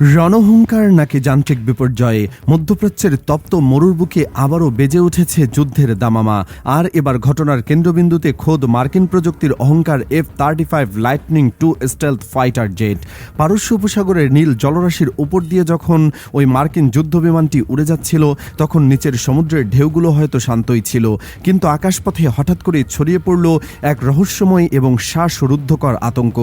রণহুঙ্কার নাকি যান্ত্রিক বিপর্যয়ে মধ্যপ্রাচ্যের তপ্ত মরুর বুকে আবারও বেজে উঠেছে যুদ্ধের দামামা। আর এবার ঘটনার কেন্দ্রবিন্দুতে খোদ মার্কিন প্রযুক্তির অহংকার F-35 lightning II stealth fighter jet. পারস্য উপসাগরের নীল জলরাশির উপর দিয়ে যখন ওই মার্কিন যুদ্ধবিমানটি উড়ে যাচ্ছিল, তখন নিচের সমুদ্রের ঢেউগুলো হয়তো শান্তই ছিল, কিন্তু আকাশপথে হঠাৎ করে ছড়িয়ে পড়ল এক রহস্যময় এবং শ্বাসরুদ্ধকর আতঙ্ক।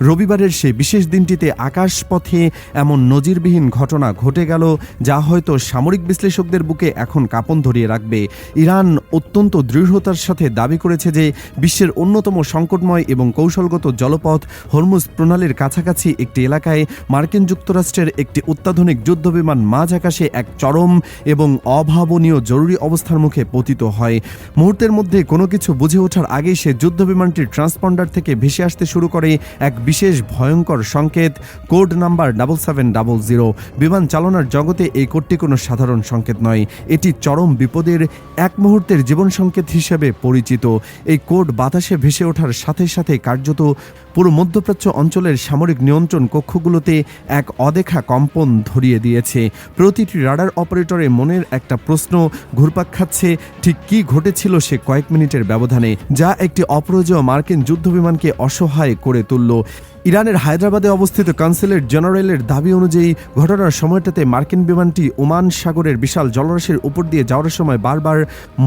রবিবারের সেই বিশেষ দিনটিতে আকাশপথে এমন নজিরবিহীন ঘটনা ঘটে গেল, যা হয়তো সামরিক বিশ্লেষকদের বুকে এখন কাঁপন ধরিয়ে রাখবে। ইরান অত্যন্ত দৃঢ়তার সাথে দাবি করেছে যে বিশ্বের অন্যতম সংকটময় এবং কৌশলগত জলপথ হরমুজ প্রণালীর কাছাকাছি একটি এলাকায় মার্কিন যুক্তরাষ্ট্রের একটি অত্যাধুনিক যুদ্ধবিমান মাঝ আকাশে এক চরম এবং অভাবনীয় জরুরি অবস্থার মুখে পতিত হয়। মুহূর্তের মধ্যে কোনো কিছু বুঝে ওঠার আগেই সে যুদ্ধবিমানটির ট্রান্সপন্ডার থেকে ভেসে আসতে শুরু করে এক বিশেষ ভয়ঙ্কর সংকেত, কোড নাম্বার 7700। বিমান চালনার জগতে এই কোডটি কোনো সাধারণ সংকেত নয়, এটি চরম বিপদের এক মুহূর্তের জীবন সংকেত হিসেবে পরিচিত। এই কোড বাতাসে ভেসে ওঠার সাথে সাথে কার্যত পুরো মধ্যপ্রাচ্য অঞ্চলের সামরিক নিয়ন্ত্রণ কক্ষগুলোতে এক অদেখা কম্পন ধরিয়ে দিয়েছে। প্রতিটি রাডার অপারেটরের মনের একটা প্রশ্ন ঘুরপাক খাচ্ছে, ঠিক কী ঘটেছিল সে কয়েক মিনিটের ব্যবধানে, যা একটি অপ্রয়োজনীয় মার্কিন যুদ্ধবিমানকে অসহায় করে তুলল। ইরানের হায়দ্রাবাদে অবস্থিত কনসুলেট জেনারেলের দাবি অনুযায়ী ঘটনার সময়টাতে মার্কিন বিমানটি ওমান সাগরের বিশাল জলরাশির উপর দিয়ে যাওয়ার সময় বারবার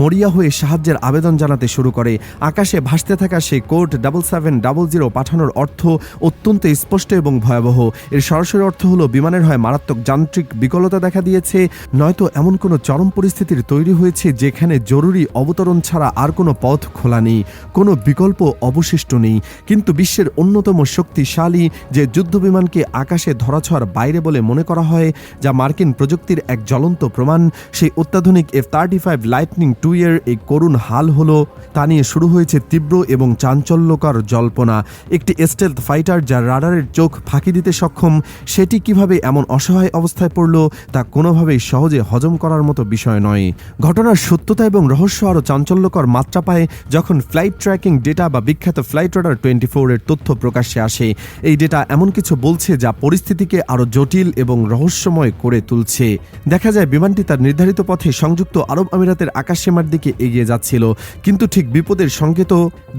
মরিয়া হয়ে সাহায্যের আবেদন জানাতে শুরু করে। আকাশে ভাসতে থাকা সেই কোড 7700 পাঠানোর অর্থ অত্যন্ত স্পষ্ট এবং ভয়াবহ। এর সরাসরি অর্থ হলো বিমানের হয় মারাত্মক যান্ত্রিক বিকলতা দেখা দিয়েছে, নয়তো এমন কোনো চরম পরিস্থিতির তৈরি হয়েছে যেখানে জরুরি অবতরণ ছাড়া আর কোনো পথ খোলা নেই, কোনো বিকল্প অবশিষ্ট নেই। কিন্তু বিশ্বের অন্যতম শক্তিশালী যে যুদ্ধবিমানকে আকাশে ধরাছোঁয়ার বাইরে বলে মনে করা হয়, যা মার্কিন প্রযুক্তির এক জ্বলন্ত প্রমাণ, সেই অত্যাধুনিক F-35 লাইটনিং II এর এই করুণ হাল হলো, তা নিয়ে শুরু হয়েছে তীব্র এবং চাঞ্চল্যকর জল্পনা। একটি স্টেলথ ফাইটার যা রাডারের চোখ ফাঁকি দিতে সক্ষম, সেটি কিভাবে এমন অসহায় অবস্থায় পড়ল তা কোনোভাবেই সহজে হজম করার মতো বিষয় নয়। ঘটনার সত্যতা এবং রহস্য আরও চাঞ্চল্যকর মাত্রা পায় যখন ফ্লাইট ট্র্যাকিং ডেটা বা বিখ্যাত ফ্লাইট রাডার 24 এর তথ্য প্রকাশ্যে আসে। এই ডেটা এমন কিছু বলছে যা পরিস্থিতিকে আরও জটিল এবং রহস্যময় করে তুলছে। দেখা যায় বিমানটি তার নির্ধারিত পথে সংযুক্ত আরব আমিরাতের আকাশসীমার দিকে এগিয়ে যাচ্ছিল, কিন্তু ঠিক বিপদের সংকেত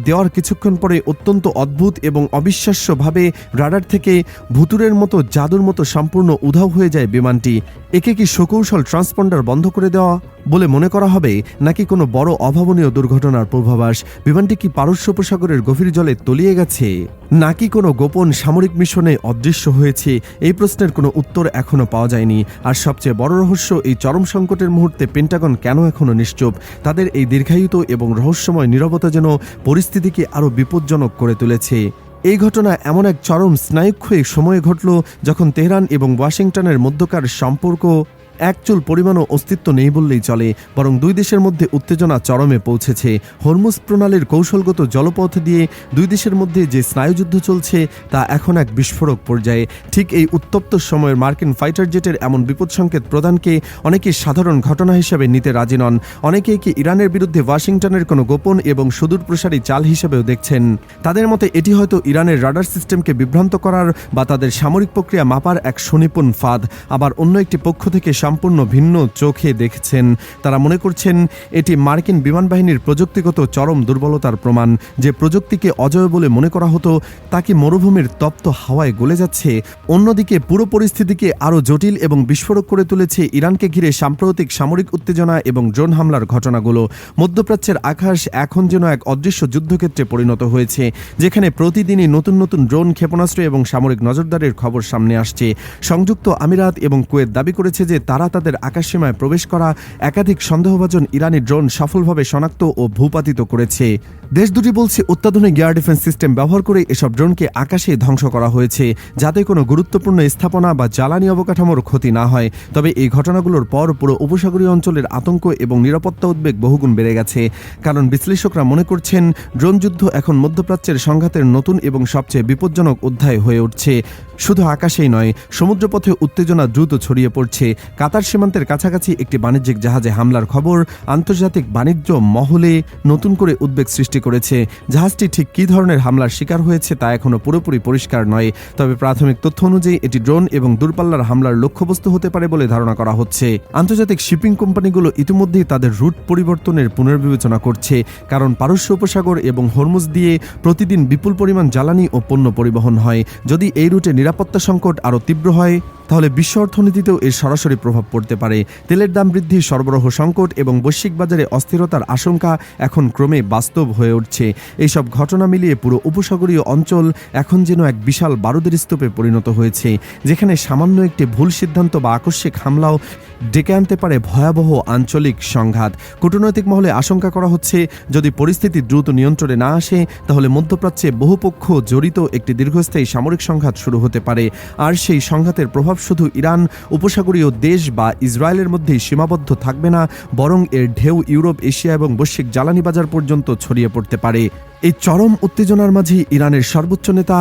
দেওয়ার কিছুক্ষণ পরে অত্যন্ত অদ্ভুত এবং অবিশ্বাস্যভাবে রাডার থেকে ভুতুরের মতো জাদুর মতো সম্পূর্ণ উধাও হয়ে যায় বিমানটি। একে কি সুকৌশল ট্রান্সপন্ডার বন্ধ করে দেওয়া বলে মনে করা হবে, নাকি কোনো বড় অভাবনীয় দুর্ঘটনার পূর্বাভাস? বিমানটি কি পারস্য উপসাগরের গভীর জলে তলিয়ে গেছে, নাকি কোনো গোপন সামরিক মিশনে অদৃশ্য হয়েছে? এই প্রশ্নের কোনো উত্তর এখনও পাওয়া যায়নি। আর সবচেয়ে বড় রহস্য, এই চরম সংকটের মুহূর্তে পেন্টাগন কেন এখনও নিশ্চুপ? তাদের এই দীর্ঘায়িত এবং রহস্যময় নীরবতা যেন পরিস্থিতিকে আরও বিপজ্জনক করে তুলেছে। এই ঘটনা এমন এক চরম স্নায়ুক্ষয়িক সময়ে ঘটল যখন তেহরান এবং ওয়াশিংটনের মধ্যকার সম্পর্ক এক চুল পরিমাণও অস্তিত্ব নেই বললেই চলে, বরং দুই দেশের মধ্যে উত্তেজনা চরমে পৌঁছেছে। হরমুজ প্রণালীর কৌশলগত জলপথ দিয়ে দুই দেশের মধ্যে যে স্নায়ুযুদ্ধ চলছে তা এখন এক বিস্ফোরক পর্যায়ে। ঠিক এই উত্তপ্ত সময়ের মার্কিন ফাইটার জেটের এমন বিপদ সংকেত প্রদানকে অনেকে সাধারণ ঘটনা হিসেবে নিতে রাজি নন। অনেকেই কি ইরানের বিরুদ্ধে ওয়াশিংটনের কোনো গোপন এবং সুদূরপ্রসারী চাল হিসেবেও দেখছেন। তাদের মতে এটি হয়তো ইরানের রাডার সিস্টেমকে বিভ্রান্ত করার বা তাদের সামরিক প্রক্রিয়া মাপার এক সুনিপুণ ফাঁদ। আবার অন্য একটি পক্ষ থেকে সম্পূর্ণ ভিন্ন চোখে দেখছেন। তারা মনে করছেন এটি মার্কিন বিমান বাহিনীর প্রযুক্তিগত চরম দুর্বলতার প্রমাণ। যে প্রযুক্তিকে অজয় বলে মনে করা হতো, তা কি মরুভূমির তপ্ত হাওয়ায় গলে যাচ্ছে? অন্যদিকে পুরো পরিস্থিতিকে আরও জটিল এবং বিস্ফোরক করে তুলেছে ইরানকে ঘিরে সাম্প্রতিক সামরিক উত্তেজনা এবং ড্রোন হামলার ঘটনাগুলো। মধ্যপ্রাচ্যের আকাশ এখন যেন এক অদৃশ্য যুদ্ধক্ষেত্রে পরিণত হয়েছে, যেখানে প্রতিদিনই নতুন নতুন ড্রোন, ক্ষেপণাস্ত্র এবং সামরিক নজরদারির খবর সামনে আসছে। সংযুক্ত আমিরাত এবং কুয়েত দাবি করেছে যে তারা তাদের আকাশসীমায় প্রবেশ করা একাধিক সন্দেহভাজন ইরানি ড্রোন সফলভাবে শনাক্ত ও ভূপাতিত করেছে। দেশ দুটি বলছে অত্যাধুনিক এয়ার ডিফেন্স সিস্টেম ব্যবহার করে এসব ড্রোনকে আকাশে ধ্বংস করা হয়েছে, যাতে কোনো গুরুত্বপূর্ণ স্থাপনা বা জ্বালানি অবকাঠামোর ক্ষতি না হয়। তবে এই ঘটনাগুলোর পর পুরো উপসাগরীয় অঞ্চলের আতঙ্ক এবং নিরাপত্তা উদ্বেগ বহুগুণ বেড়ে গেছে, কারণ বিশ্লেষকরা মনে করছেন ড্রোন যুদ্ধ এখন মধ্যপ্রাচ্যের সংঘাতের নতুন এবং সবচেয়ে বিপজ্জনক অধ্যায় হয়ে উঠছে। শুধু আকাশেই নয়, সমুদ্রপথে উত্তেজনা দ্রুত ছড়িয়ে পড়ছে। কাতার সীমান্তের কাছাকাছি একটি বাণিজ্যিক জাহাজে হামলার খবর আন্তর্জাতিক বাণিজ্য মহলে নতুন করে উদ্বেগ সৃষ্টি করেছে। জাহাজটি ঠিক কী ধরনের হামলার শিকার হয়েছে তা এখনও পুরোপুরি পরিষ্কার নয়, তবে প্রাথমিক তথ্য অনুযায়ী এটি ড্রোন এবং দূরপাল্লার হামলার লক্ষ্যবস্তু হতে পারে বলে ধারণা করা হচ্ছে। আন্তর্জাতিক শিপিং কোম্পানিগুলো ইতিমধ্যেই তাদের রুট পরিবর্তনের পুনর্বিবেচনা করছে, কারণ পারস্য উপসাগর এবং হরমুজ দিয়ে প্রতিদিন বিপুল পরিমাণ জ্বালানি ও পণ্য পরিবহন হয়। যদি এই রুটে নিরাপত্তা সংকট আরও তীব্র হয় তাহলে বিশ্ব অর্থনীতিতেও এর সরাসরি প্রভাব পড়তে পারে। তেলের দাম বৃদ্ধি, সরবরাহ সংকট এবং বৈশ্বিক বাজারে অস্থিরতার আশঙ্কা এখন ক্রমে বাস্তব হয়ে উঠছে। এইসব ঘটনা মিলিয়ে পুরো উপসাগরীয় অঞ্চল এখন যেন এক বিশাল বারুদের স্তূপে পরিণত হয়েছে, যেখানে সামান্য একটি ভুল সিদ্ধান্ত বা আকস্মিক হামলাও ডেকে আনতে পারে ভয়াবহ আঞ্চলিক সংঘাত। কূটনৈতিক মহলে আশঙ্কা করা হচ্ছে, যদি পরিস্থিতি দ্রুত নিয়ন্ত্রণে না আসে তাহলে মধ্যপ্রাচ্যে বহুপক্ষ জড়িত একটি দীর্ঘস্থায়ী সামরিক সংঘাত শুরু হতে পারে। আর সেই সংঘাতের প্রভাব শুধু ইরান, উপসাগরীয় দেশ বা ইসরায়েলের মধ্যেই সীমাবদ্ধ থাকবে না, বরং এর ঢেউ ইউরোপ, এশিয়া এবং বৈশ্বিক জ্বালানি বাজার পর্যন্ত ছড়িয়ে পড়তে পারে। এই চরম উত্তেজনার মাঝে ইরানের সর্বোচ্চ নেতা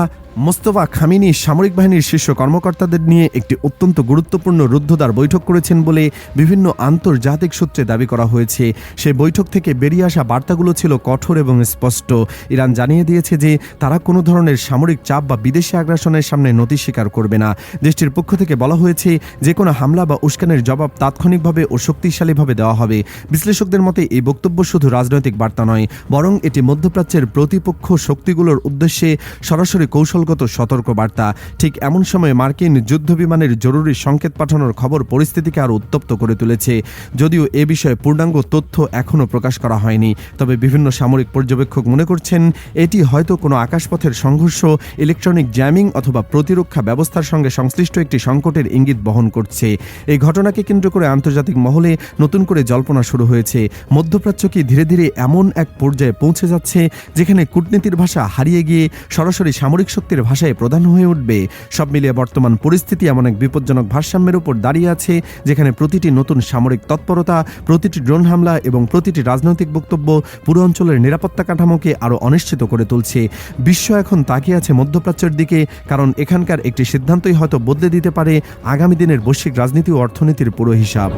মোস্তফা খামেনি সামরিক বাহিনীর শীর্ষ কর্মকর্তাদের নিয়ে একটি অত্যন্ত গুরুত্বপূর্ণ রুদ্ধদ্বার বৈঠক করেছেন বলে বিভিন্ন আন্তর্জাতিক সূত্রে দাবি করা হয়েছে। সেই বৈঠক থেকে বেরিয়ে আসা বার্তাগুলো ছিল কঠোর এবং স্পষ্ট। ইরান জানিয়ে দিয়েছে যে তারা কোনো ধরনের সামরিক চাপ বা বিদেশি আগ্রাসনের সামনে নতি স্বীকার করবে না। দেশটির পক্ষ থেকে বলা হয়েছে, যে কোনো হামলা বা উস্কানের জবাব তাৎক্ষণিকভাবে ও শক্তিশালীভাবে দেওয়া হবে। বিশ্লেষকদের মতে এই বক্তব্য শুধু রাজনৈতিক বার্তা নয়, বরং এটি মধ্যপ্রাচ্যের প্রতিপক্ষ শক্তিগুলোর উদ্দেশ্যে সরাসরি কৌশলগত সতর্ক বার্তা। ঠিক এমন সময় মার্কিন যুদ্ধবিমানের জরুরি সংকেত পাঠানোর খবর পরিস্থিতিকে আরও উত্তপ্ত করে তুলেছে। যদিও এ বিষয়ে পূর্ণাঙ্গ তথ্য এখনও প্রকাশ করা হয়নি, তবে বিভিন্ন সামরিক পর্যবেক্ষক মনে করছেন এটি হয়তো কোনো আকাশপথের সংঘর্ষ, ইলেকট্রনিক জ্যামিং অথবা প্রতিরক্ষা ব্যবস্থার সঙ্গে সংশ্লিষ্ট একটি সংকটের ইঙ্গিত বহন করছে। এই ঘটনাকে কেন্দ্র করে আন্তর্জাতিক মহলে নতুন করে জল্পনা শুরু হয়েছে। মধ্যপ্রাচ্য কি ধীরে ধীরে এমন এক পর্যায়ে পৌঁছে যাচ্ছে যেখানে কূটনীতির ভাষা হারিয়ে গিয়ে সরাসরি সামরিক শক্তির ভাষায় প্রধান হয়ে উঠবে? সব মিলিয়ে বর্তমান পরিস্থিতি এমন এক বিপজ্জনক ভারসাম্যের উপর দাঁড়িয়ে আছে, যেখানে প্রতিটি নতুন সামরিক তৎপরতা, প্রতিটি ড্রোন হামলা এবং প্রতিটি রাজনৈতিক বক্তব্য পুরো অঞ্চলের নিরাপত্তা কাঠামোকে আরও অনিশ্চিত করে তুলছে। বিশ্ব এখন তাকিয়ে আছে মধ্যপ্রাচ্যের দিকে, কারণ এখানকার একটি সিদ্ধান্তই হয়তো বদলে দিতে পারে আগামী দিনের বৈশ্বিক রাজনীতি ও অর্থনীতির পুরো হিসাব।